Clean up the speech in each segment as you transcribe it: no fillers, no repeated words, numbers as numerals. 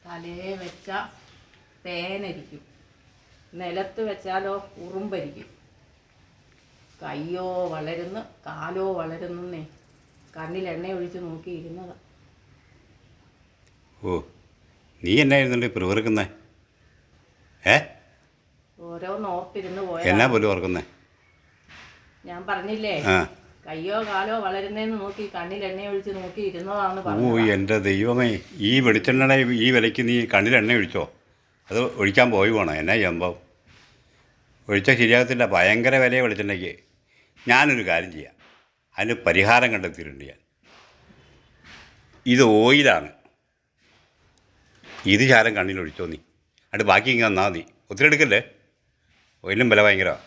തലയെ വെച്ച തേനരിക്കും, നിലത്ത് വെച്ചാലോ ഉറുമ്പരിക്കും. കയ്യോ വളരുന്നു കാലോ വളരുന്നേ, കണ്ണിൽ എണ്ണ ഒഴിച്ച് നോക്കിയിരുന്നതാ. ഓ, നീ എന്നായിരുന്നുണ്ട് ഇപ്പോൾ വെറുക്കുന്നേ? ഓരോന്നോർത്തിരുന്ന് എന്നാ പോയാ. പോലും ഓർക്കുന്നേ? ഞാൻ പറഞ്ഞില്ലേ, കയ്യോ കാലോ വളരുന്നേന്ന് നോക്കി കണ്ണിൽ എണ്ണ ഒഴിച്ച് നോക്കി ഇരുന്നതാന്ന് ഓ പറഞ്ഞു. എൻ്റെ ദൈവമേ, ഈ വെളിച്ചെണ്ണ ഈ വിലയ്ക്ക് നീ കണ്ണിൽ എണ്ണ ഒഴിച്ചോ? അത് ഒഴിക്കാൻ പോയി വേണം. എന്നാ ചെയ്യുമ്പോൾ ഒഴിച്ചാൽ ശരിയാകത്തില്ല. ഭയങ്കര വിലയെ വെളിച്ചെണ്ണയ്ക്ക്. ഞാനൊരു കാര്യം ചെയ്യാം, അതിന് പരിഹാരം കണ്ടെത്തിയിട്ടുണ്ട് ഞാൻ. ഇത് ഓയിലാണ്. ഇത് ശാലം കണ്ണിലൊഴിച്ചോ നീ. അത് ബാക്കി ഇങ്ങനെ തന്നാൽ മതി. ഒത്തിരി എടുക്കല്ലേ, ഓയിലും വില ഭയങ്കരമാണ്.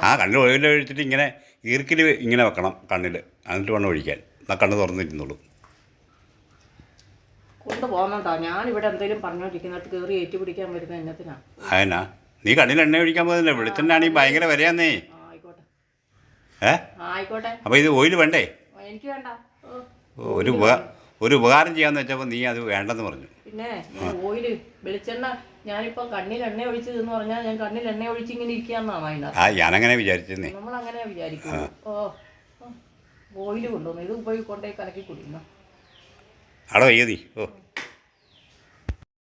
ആ, കണ്ണിൽ ഓയിൽ ഒഴിച്ചിട്ട് ഇങ്ങനെ ഈർക്കിൽ ഇങ്ങനെ വെക്കണം കണ്ണിൽ, എന്നിട്ട് വേണം ഒഴിക്കാൻ. എന്നാൽ കണ്ണ് തുറന്നിരുന്നുള്ളൂ. കൊണ്ടുപോകുന്നുണ്ടോ? ഞാനിവിടെ എന്തെങ്കിലും പറഞ്ഞോണ്ടിരിക്കുന്നിടത്ത് കയറി ഏറ്റുപിടിക്കാൻ വരുന്നത് എന്നത്തിനാ? അതെന്നാ നീ കണ്ണിൽ എണ്ണ ഒഴിക്കാൻ പോകുന്നില്ല? വെളിച്ചെണ്ണാണെങ്കിൽ ഭയങ്കര വിലയാന്നേ. ആയിക്കോട്ടെ. ആയിക്കോട്ടെ. അപ്പോൾ ഇത് ഓയിൽ വേണ്ടേ? എനിക്ക് വേണ്ട. ഒരു ഉപകാരം ചെയ്യാന്ന് വെച്ചപ്പോൾ നീ അത് വേണ്ടെന്ന് പറഞ്ഞു. പിന്നെ ഓയില് വെളിച്ചെണ്ണ ഞാനിപ്പോൾ കണ്ണിൽ എണ്ണ ഒഴിച്ചതെന്ന് പറഞ്ഞാൽ ഞാൻ കണ്ണിൽ എണ്ണ ഒഴിച്ച് ഇങ്ങനെ ഇരിക്കാന്നാണ് അതിനകത്ത്. ഞാനങ്ങനെ വിചാരിച്ചെന്നേ. നമ്മളങ്ങനെ വിചാരിക്കും. ഓയില് കൊണ്ടുവന്നു ഇത് പോയി കൊണ്ടേ കലക്കി കുടിക്കുന്നു. അവിടെ വയ്യ നീ.